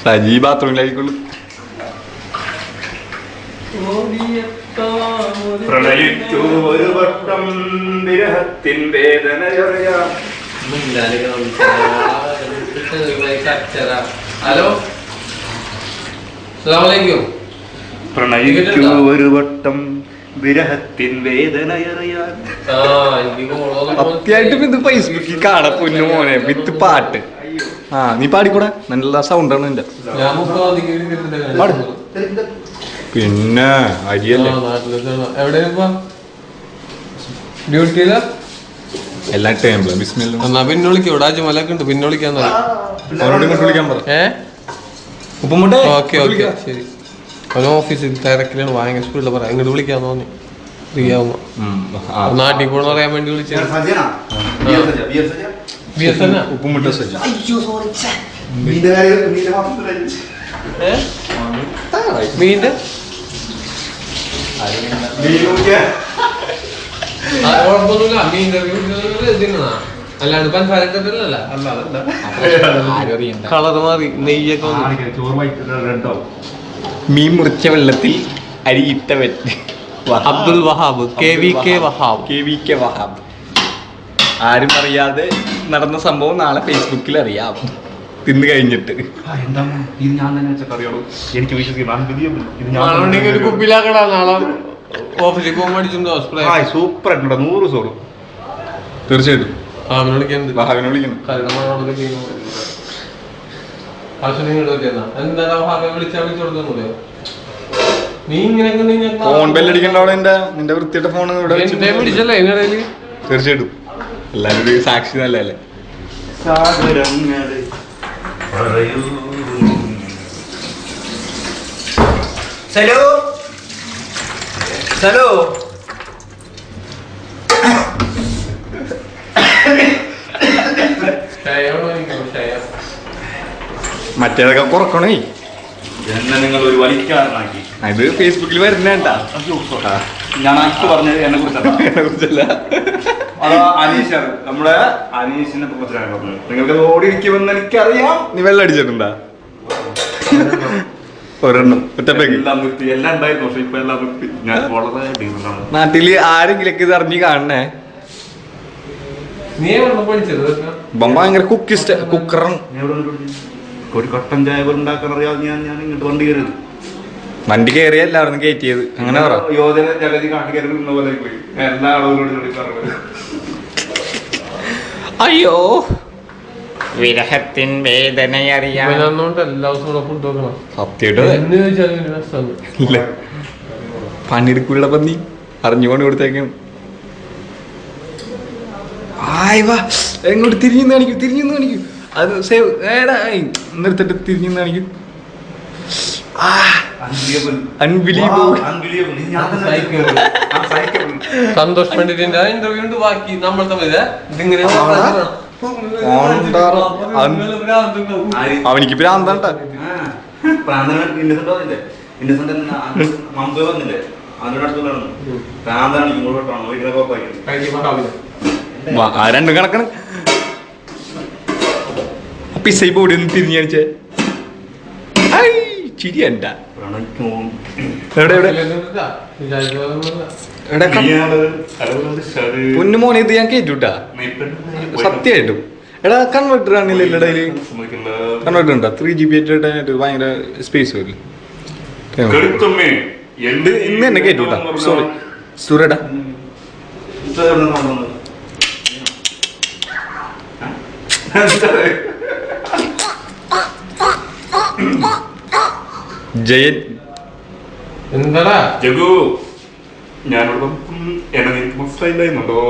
സജി ബാത്റൂമിലായിരിക്കുള്ളൂ. പ്രണയിച്ചു ഒരു വട്ടം വിരഹത്തിൻ വേദനയറിയാം. ഹലോ, പ്രണയിച്ചു ഒരു വട്ടം വിരഹത്തിൻ വേദനയറിയാൻ. സത്യമായിട്ടും ഇത് ഫേസ്ബുക്കിൽ കാണാം പൊന്നു മോനെ വിത്ത് പാട്ട്. ആ നീ പാടിക്കൂടെ, നല്ല സൗണ്ടാണ് എന്റെ. പിന്നെ അരിയല്ലേ ഡ്യൂട്ടിയില എല്ലാ ടൈമിലും ബിസ്മില്ല. എന്നാ പിന്നെ വിളിക്കും, ഇവിടെ അജ്മലൊക്കെ ഉണ്ട്, പിന്നെ വിളിക്കാന്ന് വിളിക്കാൻ പറ. ഉപ്പുമുട്ടെ. ഓക്കെ ഓക്കെ ശരി. അവന് ഓഫീസിൽ തിരക്കിലാണ്, ഭയങ്കര സ്പീഡിൽ പറയാം. ഇങ്ങോട്ട് വിളിക്കാന്ന് തോന്നി ഫ്രീ ആവുമ്പോ. നാട്ടിൽ പോണെന്ന് പറയാൻ വേണ്ടി വിളിച്ചത്. ഉപ്പുമുട്ട സജി. മീൻ്റെ കുഴപ്പമൊന്നുമില്ല. മീൻ്റെ തിന്നണ അല്ലാണ്ട് പഞ്ചാരക്കല്ല. കളർ മാറി, നെയ്യൊക്കെ മീൻ മുറിച്ച വെള്ളത്തിൽ അരിയിട്ടവൻ അബ്ദുൽ വഹാബ്, KVK വഹാബ്. ആരും അറിയാതെ നടന്ന സംഭവം നാളെ ഫേസ്ബുക്കിൽ അറിയാം, തിന്നു കഴിഞ്ഞിട്ട്. എനിക്ക് വിശ്വസിക്കാം. കുപ്പിലാക്കടാ, നാളെ ഓഫീസിൽ പോകുമ്പോൾ അടിച്ചിട്ടുണ്ടോ സ്പ്രേ? സൂപ്പർ ആയിട്ടുണ്ടോ, 100 സോളും. തീർച്ചയായിട്ടും അവനെ വിളിക്കുന്നത്. വഹാബിനെ വിളിക്കണം. ഫോൺ ബെല്ലടിക്കണ്ടവിടെ നിന്റെ വൃത്തിയുടെ ഫോൺ ഇവിടെ വിളിച്ചല്ലേ അതിനിടയില്? തീർച്ചയായിട്ടും എല്ലാരും ഒരു സാക്ഷി നല്ലല്ലേ. ഹലോ ഹലോ, മറ്റേതൊക്കെ കുറക്കണേ. എന്നെ നിങ്ങൾ ഒരു വലിക്കാരനാക്കി. ഇത് ഫേസ്ബുക്കിൽ വരുന്നേണ്ട. ഞാൻ അക്ക് പറഞ്ഞത് എന്നെ കുറിച്ചല്ല. അതാ അനീഷ്, നമ്മുടെ അനീഷിനെ കുറിച്ചാണ് പറഞ്ഞത്. നിങ്ങൾക്ക് ഓടിയിരിക്കുമെന്ന് എനിക്കറിയാം. നീ വെള്ളം അടിച്ചിട്ടുണ്ടാ? ഒരെണ്ണം ഒറ്റപ്പേക്ക് എല്ലാം നിർത്തി, എല്ലാം ഉണ്ടായിരുന്നു. പക്ഷെ ഇപ്പൊ എല്ലാം നിർത്തി. ഞാൻ വളരെ ഡീസൻ്റാണ്. നാട്ടില് ആരെങ്കിലൊക്കെ ഇത് അറിഞ്ഞ് കാണണേ. ഭയങ്കര കുക്കറാണ്. ഒരു കട്ടൻ ചായ ഉണ്ടാക്കാൻ അറിയാതെ ഞാൻ ഇങ്ങോട്ട് വണ്ടി കയറിയത്. വണ്ടി കയറിയ എല്ലാവരും കയറ്റിയത്. അങ്ങനെ പറ. യോജന ജഗതി കാട്ടി കയറി നിന്ന പോലെ പോയി. എല്ലാ ആളുകളോട് അയ്യോ വിരഹത്തിൻ വേദനയറിയാൻ എല്ലാ ദിവസവും ഫുഡ് നോക്കണം. സത്യമായിട്ട് പണിയെടുക്കൂടെ പന്നി അറിഞ്ഞുകൊണ്ട് കൊടുത്തേക്കാണ്. എങ്ങോട്ട് തിരിഞ്ഞു കാണിക്കും. അത് സേവ് നിർത്തിട്ട് തിരിഞ്ഞു കാണിക്കും. സന്തോഷ് പണ്ഡിറ്റിന്റെ ഇന്റർവ്യൂ ഉണ്ട് ബാക്കി. നമ്മൾ തമ്മിൽ ഇതിങ്ങനെ അവനിക്ക് ഭ്രാന്താണ്ട. രണ്ടും കണക്കാണ്. പിസൈ ബോഡി ഒന്ന് തിരിഞ്ഞു കാണിച്ചേ. ചിരി എണ്ട പൊന്നുമോനെ ഇത് ഞാൻ കേട്ടുട്ടാ സത്യമായിട്ടും. എടാ കൺവെർട്ടർ ആണില്ല ഇടയില്. കൺവെർട്ടർ ഉണ്ടോ? 3GB ആയിട്ട് ഭയങ്കര സ്പേസ് വരും. ഇന്ന് തന്നെ കേട്ടുട്ടാ. സോറി സുരടാ. ജയൻ എന്താടാ ജഗു, ഞാനിവിടെ എന്നെ നിനക്ക് മനസ്സിലായില്ലായിരുന്നുണ്ടോ?